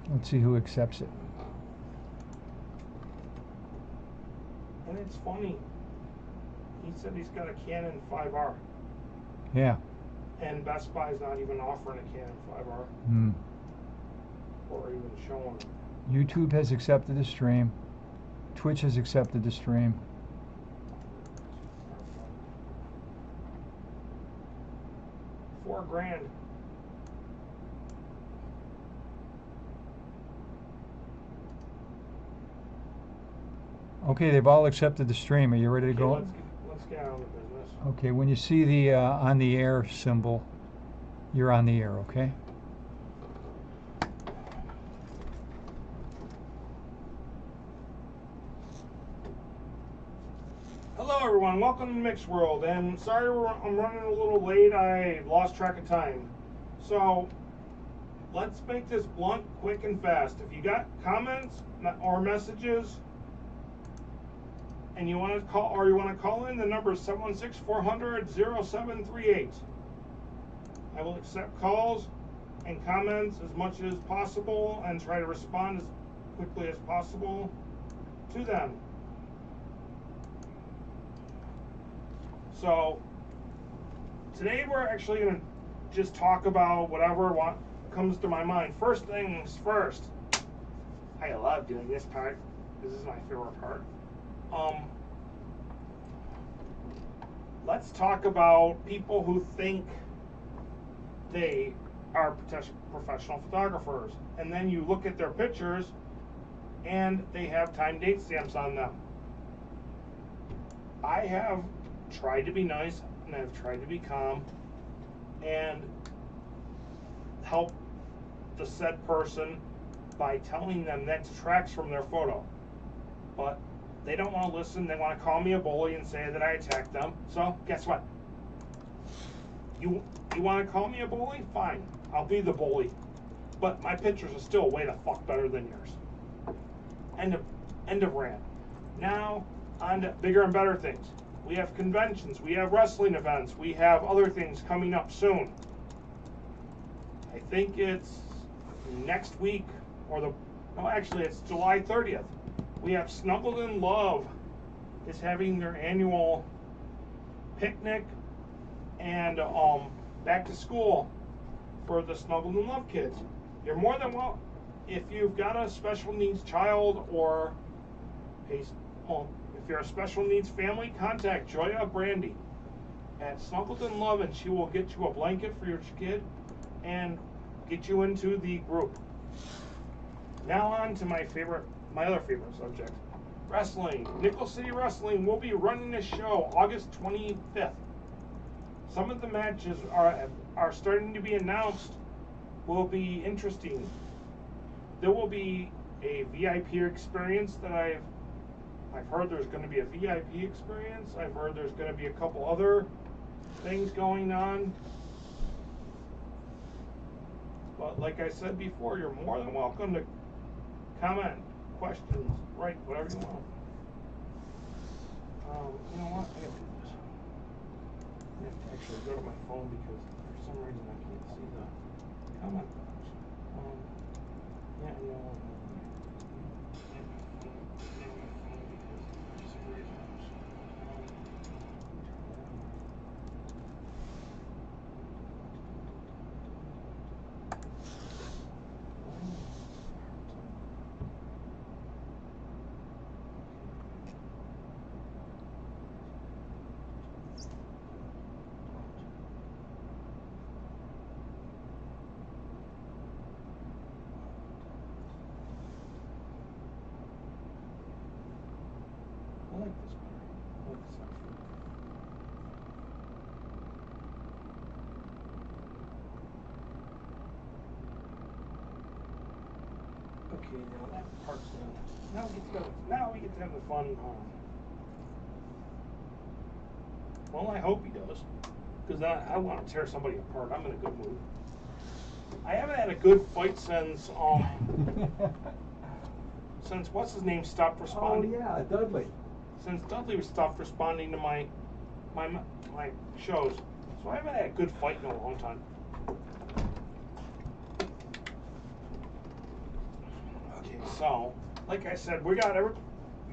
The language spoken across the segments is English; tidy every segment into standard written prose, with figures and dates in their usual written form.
Let's see who accepts it. And it's funny. He said he's got a Canon 5R. Yeah. And Best Buy's not even offering a Canon 5R. Or even showing it. YouTube has accepted the stream. Twitch has accepted the stream. $4,000. Okay, they've all accepted the stream. Are you ready to go? Let's get on the business. Okay, when you see the on the air symbol, you're on the air, okay? Hello everyone, welcome to Mixed World, and sorry I'm running a little late, I lost track of time. So, let's make this blunt, quick, and fast. If you got comments or messages, and you want to call in, the number is 716-400-0738. I will accept calls and comments as much as possible and try to respond as quickly as possible to them. So today we're actually going to just talk about whatever comes to my mind. First things first, I love doing this part. This is my favorite part. Let's talk about people who think they are professional photographers, and then you look at their pictures and they have time date stamps on them. I have tried to be nice and I've tried to be calm and help the said person by telling them that detracts from their photo. But they don't want to listen. They want to call me a bully and say that I attacked them. So guess what? You want to call me a bully? Fine. I'll be the bully. But my pictures are still way the fuck better than yours. End of rant. Now on to bigger and better things. We have conventions, we have wrestling events, we have other things coming up soon. I think it's next week, actually it's July 30th. We have Snuggled in Love is having their annual picnic and back to school for the Snuggled in Love kids. You're more than welcome. If you've got a special needs child or if you're a special needs family, contact Joya Brandy at Snuggled in Love, and she will get you a blanket for your kid and get you into the group. Now on to my other favorite subject, wrestling. Nickel City Wrestling will be running a show August 25th. Some of the matches are starting to be announced. Will be interesting. There will be a VIP experience that I've heard there's going to be a VIP experience. I've heard there's going to be a couple other things going on. But like I said before, you're more than welcome to comment, questions, write, whatever you want. You know what? I gotta do this. I have to actually go to my phone because for some reason I can't see the comment box. Yeah, you know what? I like this part. I like this outfit. Okay, now that part's done. Now we get to have the fun. Well, I hope he does, because I want to tear somebody apart. I'm in a good mood. I haven't had a good fight since what's his name stopped responding. Oh yeah, Dudley. Since Dudley stopped responding to my shows, so I haven't had a good fight in a long time. So, like I said, we got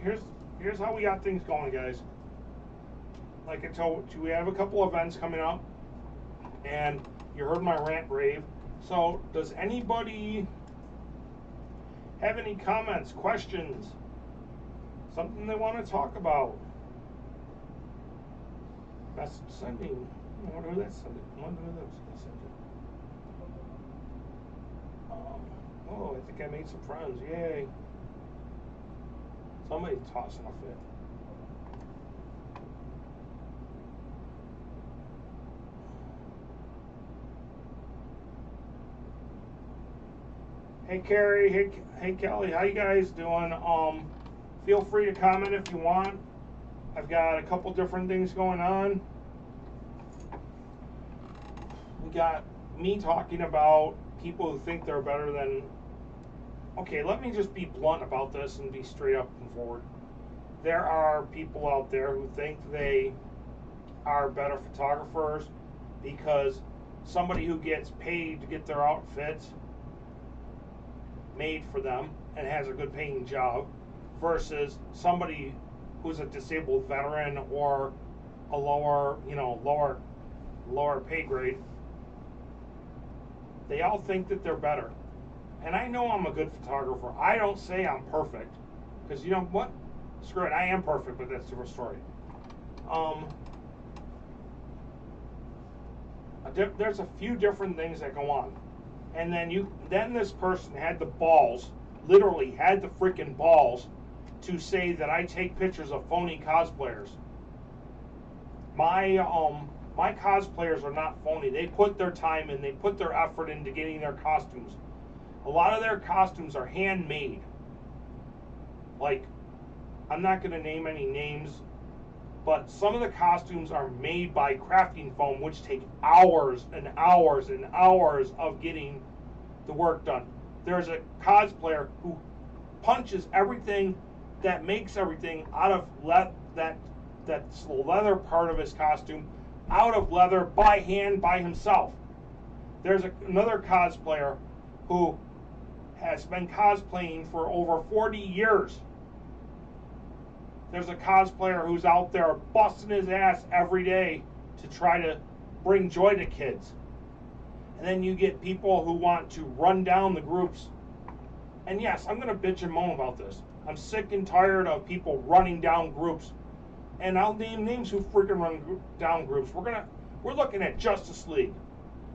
here's how we got things going, guys. Like I told you, we have a couple events coming up, and you heard my rant rave. So, does anybody have any comments, questions, something they want to talk about? Message sending. I wonder who that's sending. I wonder who that's sending. Oh, I think I made some friends. Yay. Somebody's tossing a fit. Hey Carrie, hey Kelly, how you guys doing? Feel free to comment if you want. I've got a couple different things going on. We got me talking about people who think they're better than. Okay, let me just be blunt about this and be straight up and forward. There are people out there who think they are better photographers because somebody who gets paid to get their outfits made for them and has a good paying job versus somebody who's a disabled veteran or a lower pay grade. They all think that they're better. And I know I'm a good photographer. I don't say I'm perfect, because you know what? Screw it, I am perfect, but that's a different story. There's a few different things that go on. And then this person had the balls, literally had the freaking balls, to say that I take pictures of phony cosplayers. My cosplayers are not phony. They put their time in, they put their effort into getting their costumes. A lot of their costumes are handmade. Like, I'm not going to name any names, but some of the costumes are made by crafting foam, which take hours and hours and hours of getting the work done. There's a cosplayer who punches everything that makes everything out of that's the leather part of his costume out of leather by hand by himself. There's another cosplayer who has been cosplaying for over 40 years. There's a cosplayer who's out there busting his ass every day to try to bring joy to kids. And then you get people who want to run down the groups. And yes, I'm going to bitch and moan about this. I'm sick and tired of people running down groups. And I'll name names who freaking run down groups. We're looking at Justice League,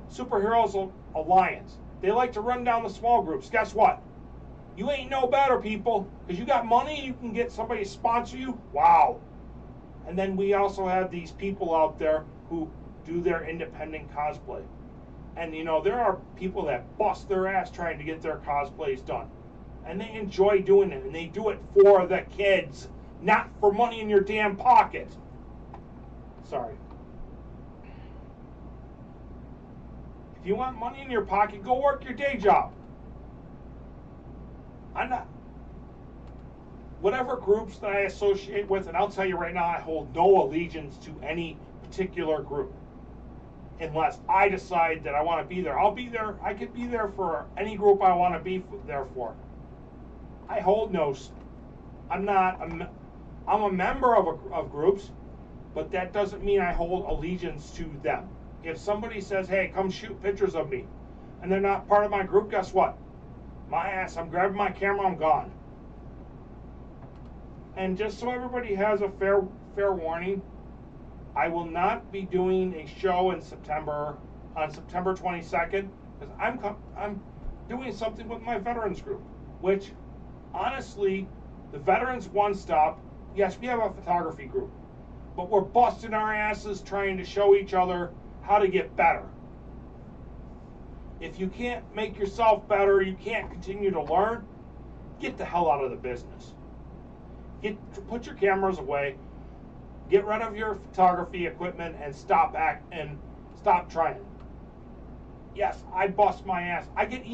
Superheroes Alliance. They like to run down the small groups. Guess what? You ain't no better, people, because you got money, you can get somebody to sponsor you. Wow. And then we also have these people out there who do their independent cosplay. And you know, there are people that bust their ass trying to get their cosplays done. And they enjoy doing it, and they do it for the kids, not for money in your damn pocket. Sorry. If you want money in your pocket, go work your day job. I'm not. Whatever groups that I associate with, and I'll tell you right now, I hold no allegiance to any particular group. Unless I decide that I want to be there. I'll be there. I could be there for any group I want to be there for. I hold no. I'm a member of groups, but that doesn't mean I hold allegiance to them. If somebody says, hey, come shoot pictures of me, and they're not part of my group, guess what? My ass, I'm grabbing my camera, I'm gone. And just so everybody has a fair warning, I will not be doing a show in September, on September 22nd, because I'm doing something with my veterans group, which, honestly, the Veterans One Stop, yes, we have a photography group, but we're busting our asses trying to show each other how to get better. If you can't make yourself better, you can't continue to learn, get the hell out of the business. Put your cameras away, get rid of your photography equipment, and stop trying. Yes, I bust my ass. I get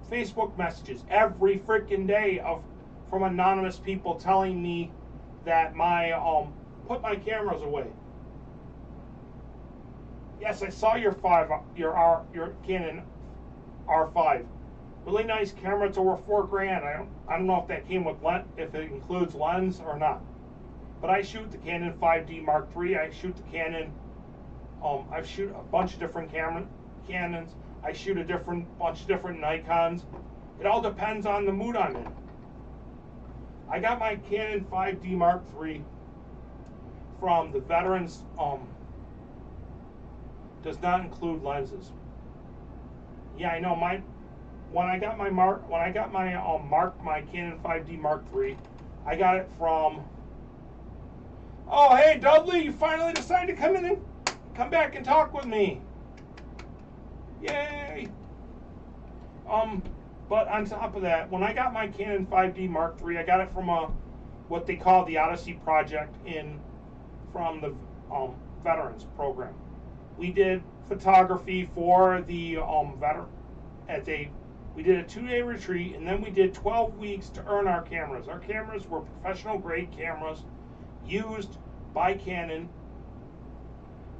Facebook messages every freaking day from anonymous people telling me that put my cameras away. Yes, I saw your Canon R5. Really nice camera. It's over $4,000. I don't know if that came with if it includes lens or not. But I shoot the Canon 5D Mark III. I shoot the Canon. I shoot a bunch of different Canons. I shoot a bunch of different Nikons. It all depends on the mood I'm in. I got my Canon 5D Mark III from the Veterans. Does not include lenses. Yeah, I know. When I got my Canon 5D Mark III, I got it from. Oh, hey Dudley, you finally decided to come in and come back and talk with me. Yay! But on top of that, when I got my Canon 5D Mark III, I got it from what they call the Odyssey Project from the Veterans Program. We did photography for the we did a 2-day retreat, and then we did 12 weeks to earn our cameras. Our cameras were professional grade cameras used by Canon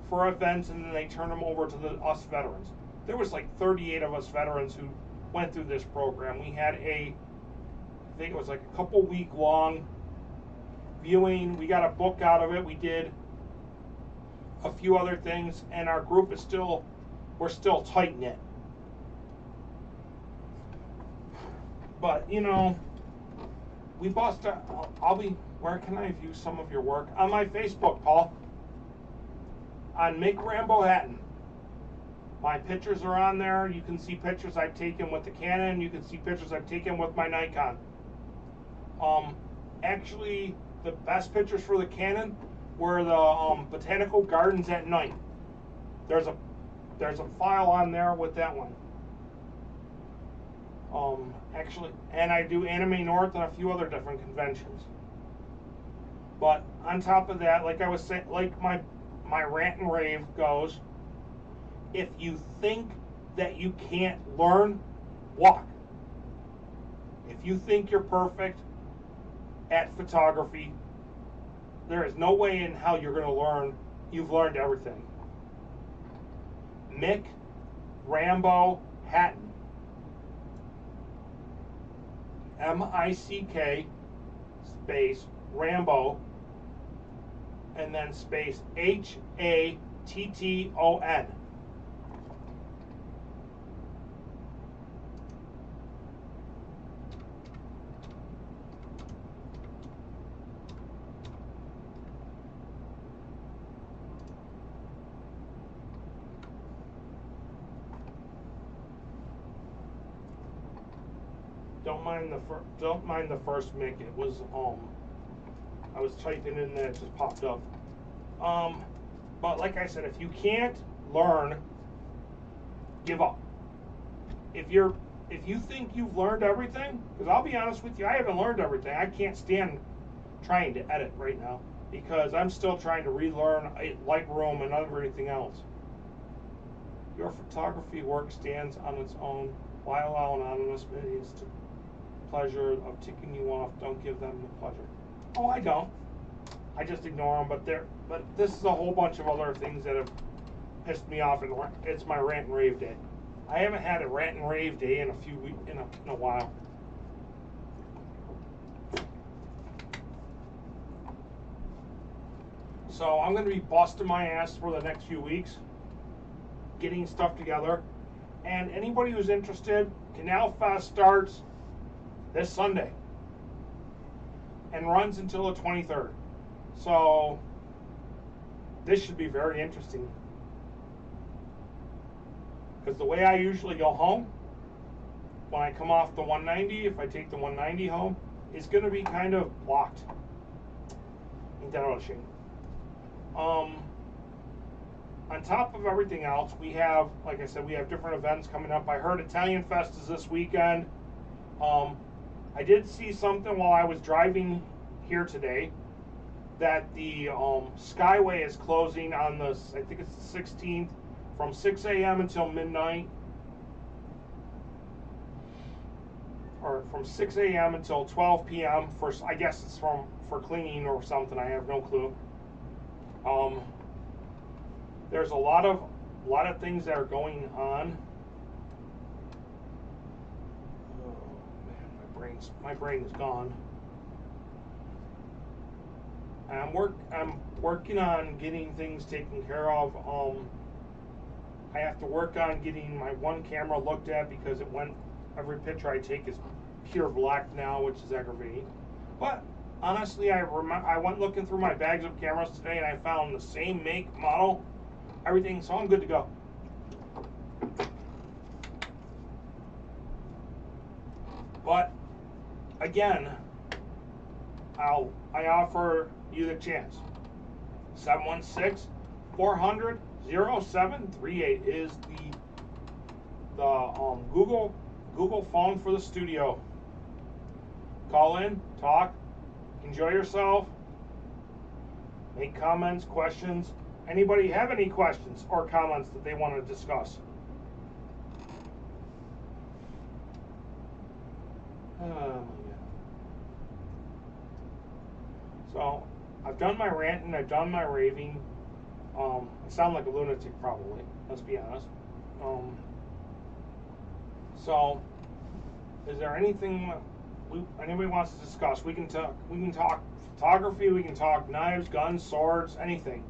for events, and then they turned them over to us veterans. There was like 38 of us veterans who went through this program. We had I think it was like a couple week long viewing. We got a book out of it. We did a few other things, and our group is we're still tight knit. But you know, we bust. Where can I view some of your work? On my Facebook, Paul. On Mick Rambo Hatton. My pictures are on there. You can see pictures I've taken with the Canon. You can see pictures I've taken with my Nikon. Actually, the best pictures for the Canon were the botanical gardens at night. There's a file on there with that one. Actually, and I do Anime North and a few other different conventions. But on top of that, like I was saying, like my rant and rave goes, if you think that you can't learn, walk. If you think you're perfect at photography, there is no way in hell you're going to learn. You've learned everything. Mick Rambo Hatton. M-I-C-K space Rambo and then space H-A-T-T-O-N. Don't mind the first Mick. It was I was typing in there, it just popped up. But like I said, if you can't learn, give up. If you think you've learned everything, because I'll be honest with you, I haven't learned everything. I can't stand trying to edit right now because I'm still trying to relearn Lightroom and everything else. Your photography work stands on its own. Why allow anonymous mediums to pleasure of ticking you off? Don't give them the pleasure. Oh, I don't. I just ignore them. But this is a whole bunch of other things that have pissed me off, and it's my rant and rave day. I haven't had a rant and rave day in a few weeks, in a while. So I'm going to be busting my ass for the next few weeks, getting stuff together. And anybody who's interested, Canal Fest starts this Sunday and runs until the 23rd. So this should be very interesting. Because the way I usually go home, when I come off the 190, if I take the 190 home, it's going to be kind of blocked. Ain't that a shame? On top of everything else, we have, like I said, we have different events coming up. I heard Italian Fest is this weekend. I did see something while I was driving here today that the Skyway is closing on the, I think it's the 16th, from 6 a.m. until midnight. Or from 6 a.m. until 12 p.m. for, I guess it's for cleaning or something. I have no clue. There's a lot of things that are going on. my brain is gone. And I'm working on getting things taken care of. I have to work on getting my one camera looked at because every picture I take is pure black now, which is aggravating. But honestly, I went looking through my bags of cameras today and I found the same make, model, everything, so I'm good to go. But again, I offer you the chance. 716-400-0738 is the Google phone for the studio. Call in, talk, enjoy yourself, make comments, questions. Anybody have any questions or comments that they want to discuss? Oh my God. So I've done my ranting, I've done my raving. I sound like a lunatic probably, let's be honest. So is there anything anybody wants to discuss? We can talk photography, we can talk knives, guns, swords, anything.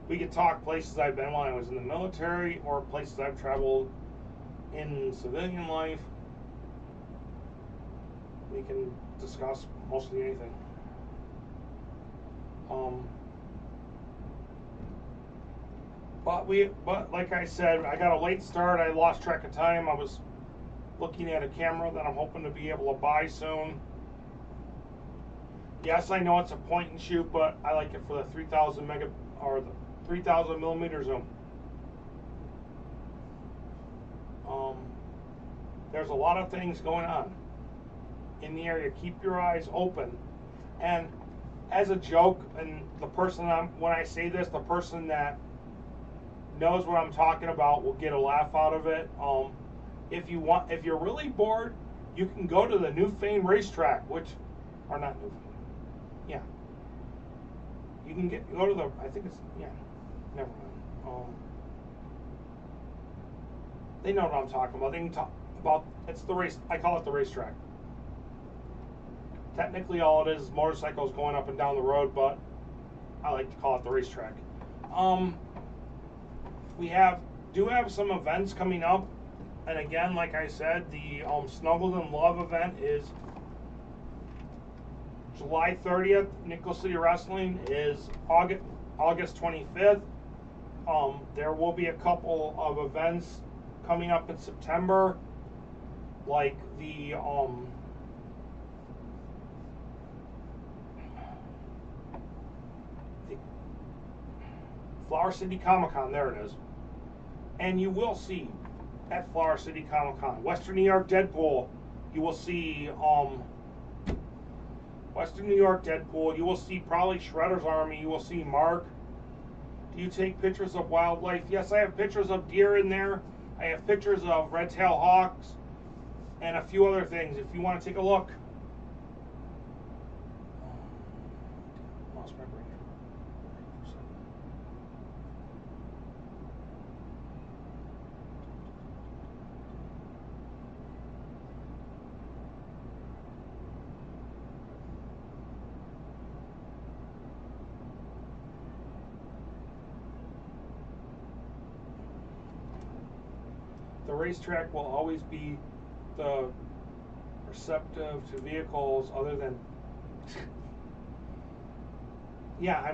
We could talk places I've been while I was in the military or places I've traveled in civilian life. We can discuss mostly anything. But like I said, I got a late start. I lost track of time. I was looking at a camera that I'm hoping to be able to buy soon. Yes, I know it's a point and shoot, but I like it for the 3,000 millimeter zoom. There's a lot of things going on in the area. Keep your eyes open. And as a joke, and when I say this, the person that knows what I'm talking about will get a laugh out of it. If you're really bored, you can go to the Newfane racetrack, or not Newfane. Yeah. You can go to the, I think it's, yeah, never mind. They know what I'm talking about. They can talk about, it's the race, I call it the racetrack. Technically all it is motorcycles going up and down the road, but I like to call it the racetrack. We do have some events coming up, and again, like I said, the Snuggled in Love event is July 30th. Nickel City Wrestling is August 25th. There will be a couple of events coming up in September, like the Flower City Comic Con. There it is. And you will see at Flower City Comic Con Western New York Deadpool. You will see Western New York Deadpool. You will see probably Shredder's Army. You will see Mark. Do you take pictures of wildlife? Yes, I have pictures of deer in there. I have pictures of red-tailed hawks and a few other things if you want to take a look. Lost my brain. The racetrack will always be the receptive to vehicles other than yeah,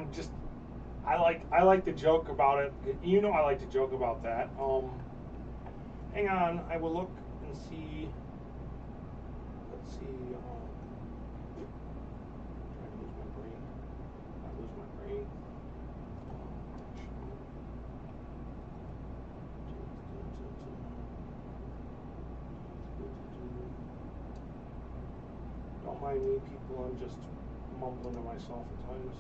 I like to joke about it. You know I like to joke about that. Hang on, I will look and see. Let's see. Trying to lose my brain. Not lose my brain. Don't mind me, people. I'm just mumbling to myself at times.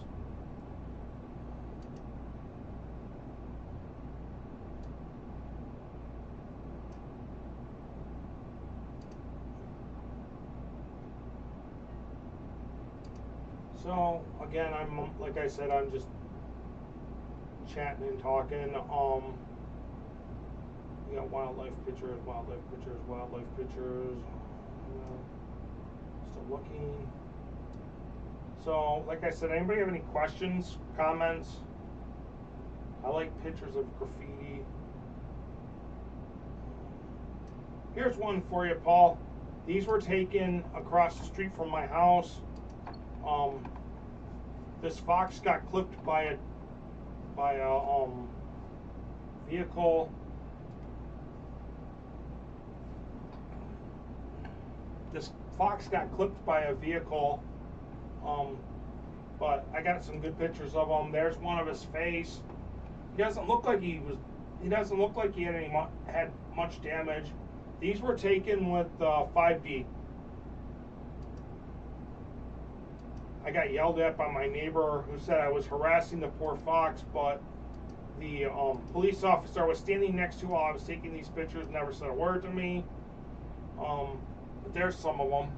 So again, like I said, I'm just chatting and talking. We got wildlife pictures, wildlife pictures, wildlife pictures. Still looking. So, like I said, anybody have any questions, comments? I like pictures of graffiti. Here's one for you, Paul. These were taken across the street from my house. This fox got clipped by a vehicle. This fox got clipped by a vehicle. But I got some good pictures of him. There's one of his face. He doesn't look like he had much damage. These were taken with 5D. I got yelled at by my neighbor who said I was harassing the poor fox, but the police officer I was standing next to while I was taking these pictures never said a word to me. But there's some of them.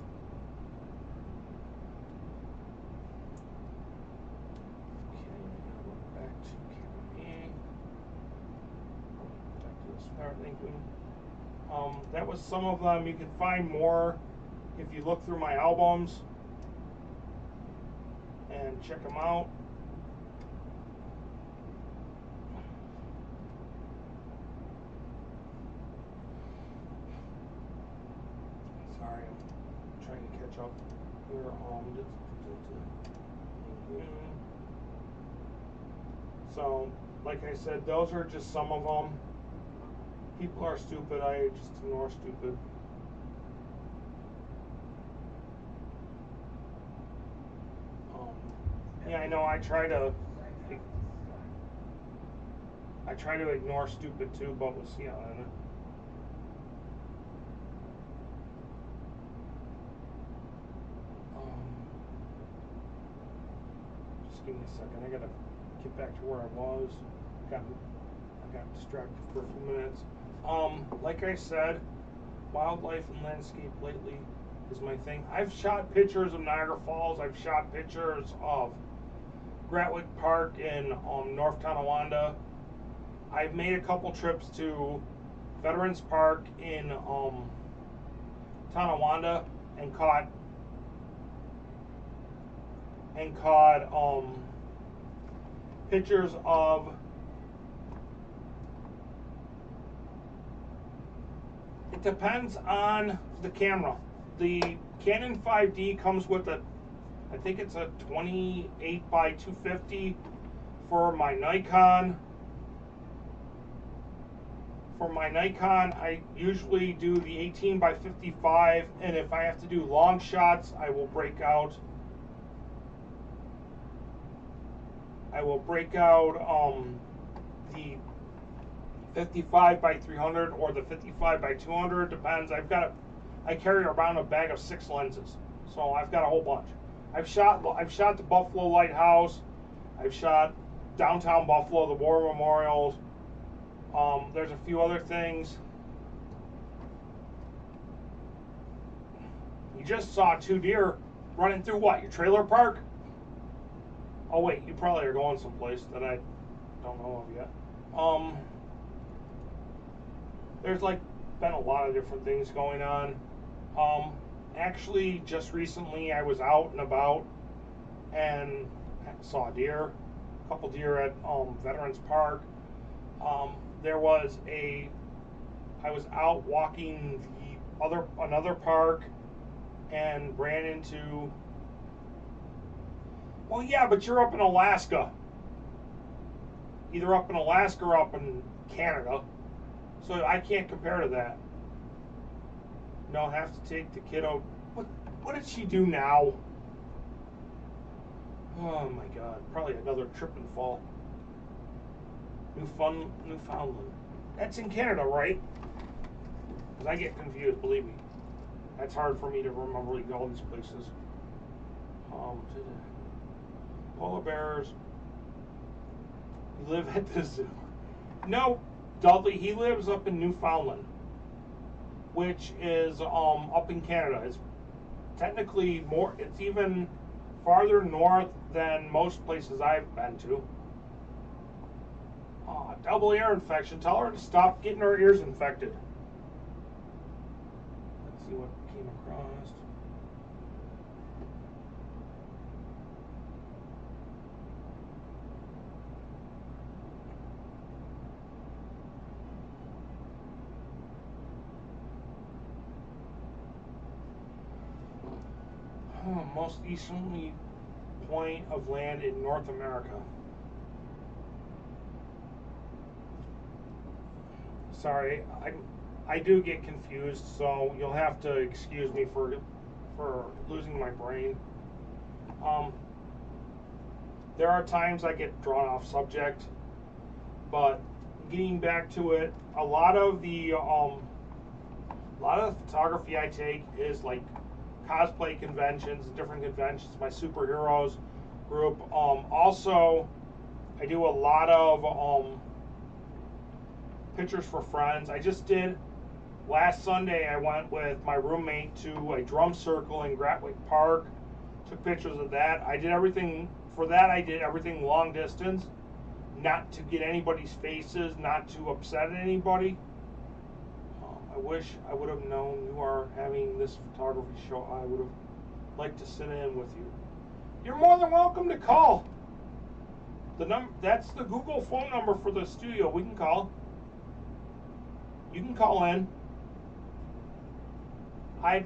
That was some of them. You can find more if you look through my albums and check them out. Sorry, I'm trying to catch up here. So, like I said, those are just some of them. People are stupid. I just ignore stupid. Yeah, I know. I try to ignore stupid too, but we'll see how that is. Just give me a second. I gotta get back to where I was. I got distracted for a few minutes. Like I said, wildlife and landscape lately is my thing. I've shot pictures of Niagara Falls. I've shot pictures of Wachowiak Park in North Tonawanda. I've made a couple trips to Veterans Park in Tonawanda and caught pictures of. It depends on the camera. The Canon 5D comes with I think it's a 28 by 250 for my Nikon. For my Nikon, I usually do the 18 by 55, and if I have to do long shots, I will break out the 55 by 300 or the 55 by 200, depends. I carry around a bag of 6 lenses, so I've got a whole bunch. I've shot the Buffalo Lighthouse. I've shot downtown Buffalo, the war memorials. There's a few other things. You just saw 2 deer running through what? Your trailer park? Oh wait, you probably are going someplace that I don't know of yet. There's been a lot of different things going on. Actually, just recently I was out and about and saw a deer, a couple deer at Veterans Park. I was out walking another park and ran into. Well, yeah, but you're up in Alaska. Either up in Alaska or up in Canada. So I can't compare to that. No, have to take the kiddo. What did she do now? Oh my God, probably another trip and fall. Newfoundland. That's in Canada, right? Because I get confused, believe me. That's hard for me to remember all these places. Polar bears. You live at the zoo. No, Dudley, he lives up in Newfoundland, which is up in Canada. It's technically it's even farther north than most places I've been to. double ear infection. Tell her to stop getting her ears infected. Let's see what came across. Most easterly point of land in North America. Sorry, I do get confused, so you'll have to excuse me for losing my brain. There are times I get drawn off subject, but getting back to it, a lot of the photography I take is like cosplay conventions, different conventions, my superheroes group. Also, I do a lot of pictures for friends. I just did, last Sunday I went with my roommate to a drum circle in Wachowiak Park, took pictures of that. I did everything, for that I did everything long distance, not to get anybody's faces, not to upset anybody. I wish I would have known you are having this photography show. I would have liked to sit in with you. You're more than welcome to call. That's the Google phone number for the studio. We can call. You can call in. I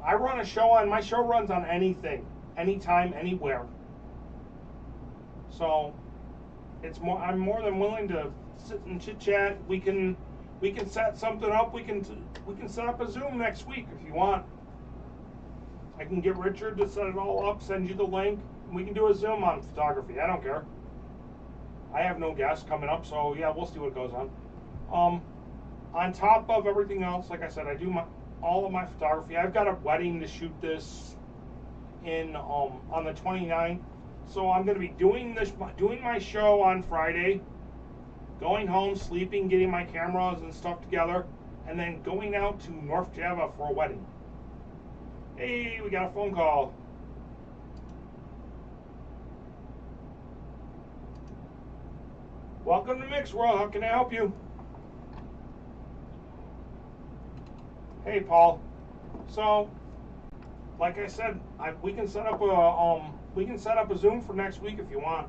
run a show on, my show runs on anything, anytime, anywhere. So I'm more than willing to sit and chit chat. We can set something up. We can set up a Zoom next week if you want. I can get Richard to set it all up, send you the link. We can do a Zoom on photography. I don't care. I have no guests coming up, so yeah, we'll see what goes on. On top of everything else, like I said, I do all of my photography. I've got a wedding to shoot this in on the 29th, so I'm going to be doing my show on Friday, going home, sleeping, getting my cameras and stuff together, and then going out to North Java for a wedding. Hey, we got a phone call. Welcome to Mix World. How can I help you? Hey, Paul. So, like I said, we can set up a Zoom for next week if you want,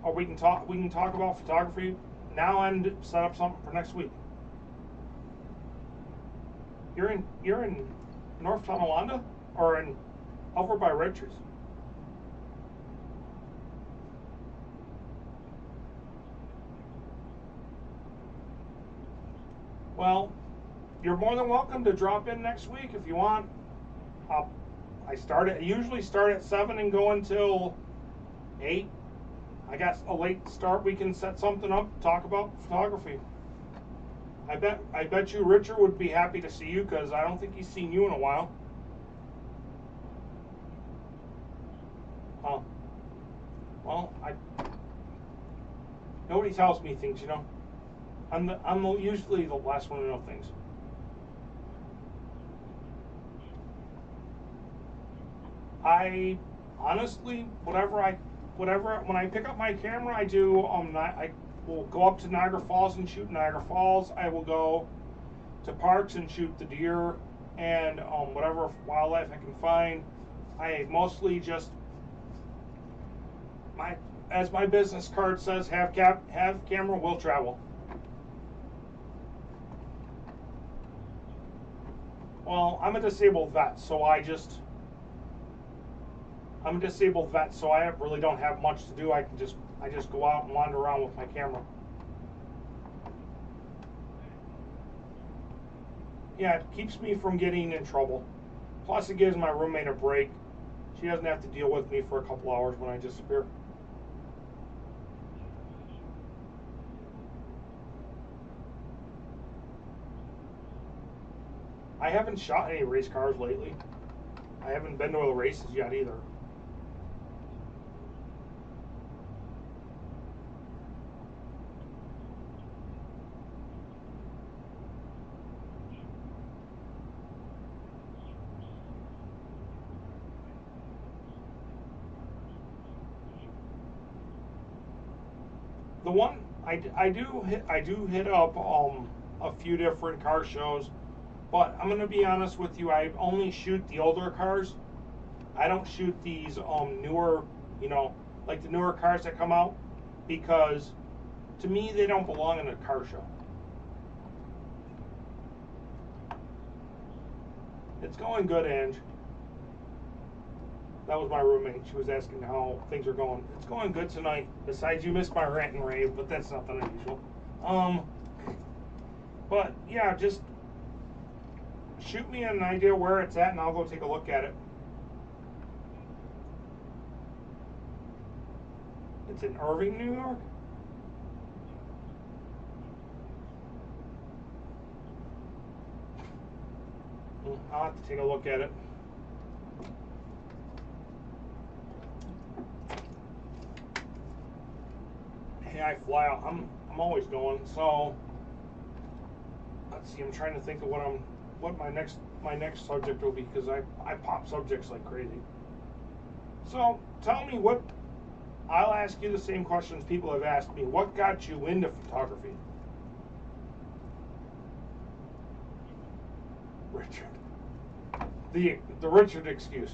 or we can talk about photography now and set up something for next week. You're in North Tonawanda or in over by Richards? Well, you're more than welcome to drop in next week if you want. I usually start at 7 and go until 8. I got a late start. We can set something up, talk about photography. I bet you Richard would be happy to see you, because I don't think he's seen you in a while. Well, nobody tells me things, you know. I'm usually the last one to know things. I honestly, when I pick up my camera, I do. I will go up to Niagara Falls and shoot Niagara Falls. I will go to parks and shoot the deer and whatever wildlife I can find. I mostly just as my business card says, have camera, will travel. Well, I'm a disabled vet, so I really don't have much to do. I just go out and wander around with my camera. Yeah, it keeps me from getting in trouble. Plus, it gives my roommate a break. She doesn't have to deal with me for a couple hours when I disappear. I haven't shot any race cars lately. I haven't been to the races yet either. The one I do hit up a few different car shows, but I'm gonna be honest with you. I only shoot the older cars. I don't shoot these newer, you know, like the newer cars that come out, because to me they don't belong in a car show. It's going good, Ange. That was my roommate. She was asking how things are going. It's going good tonight. Besides, you missed my rant and rave, but that's nothing unusual. But yeah, just shoot me an idea where it's at, and I'll go take a look at it. It's in Irving, New York. I'll have to take a look at it. Hey, I fly out. I'm always going. So let's see. I'm trying to think of what my next subject will be, because I pop subjects like crazy. So tell me what. I'll ask you the same questions people have asked me. What got you into photography? Richard. The Richard excuse.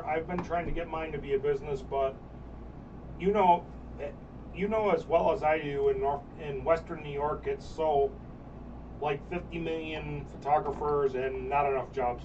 I've been trying to get mine to be a business, but you know, you know as well as I do, in Western New York, it's so like 50 million photographers and not enough jobs.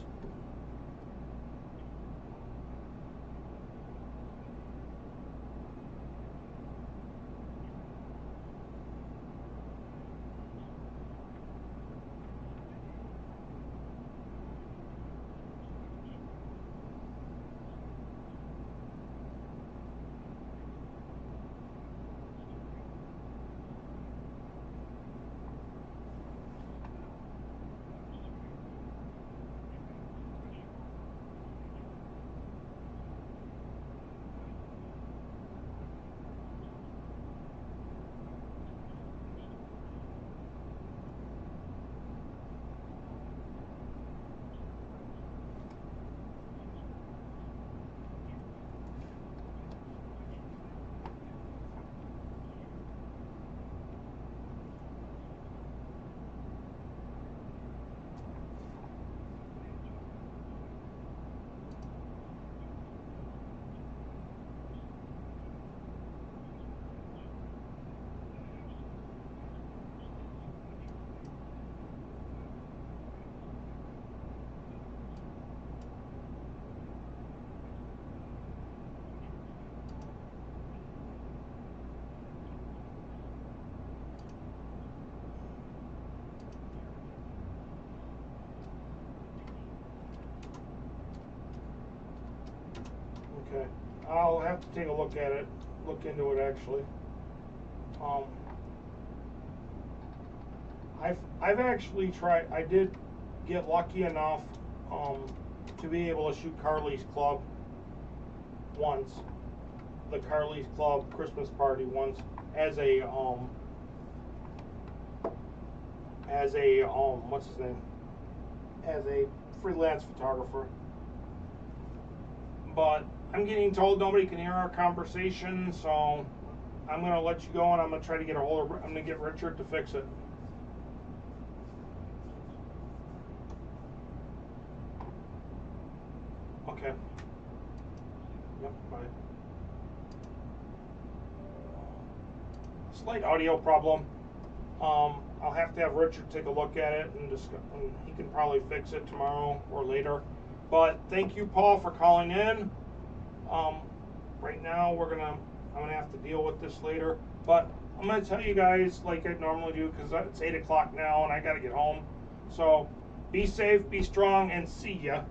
Okay, I'll have to take a look at it, look into it actually. Um, I've actually tried. I did get lucky enough to be able to shoot Carly's Club once, the Carly's Club Christmas party once, as a what's his name, as a freelance photographer. But I'm getting told nobody can hear our conversation, so I'm gonna let you go, and I'm gonna try to get a hold of. I'm gonna get Richard to fix it. Okay. Yep. Bye. Slight audio problem. I'll have to have Richard take a look at it and discuss, and he can probably fix it tomorrow or later. But thank you, Paul, for calling in. Right now I'm gonna have to deal with this later. But I'm gonna tell you guys like I normally do, because it's 8 o'clock now and I gotta get home. So be safe, be strong, and see ya.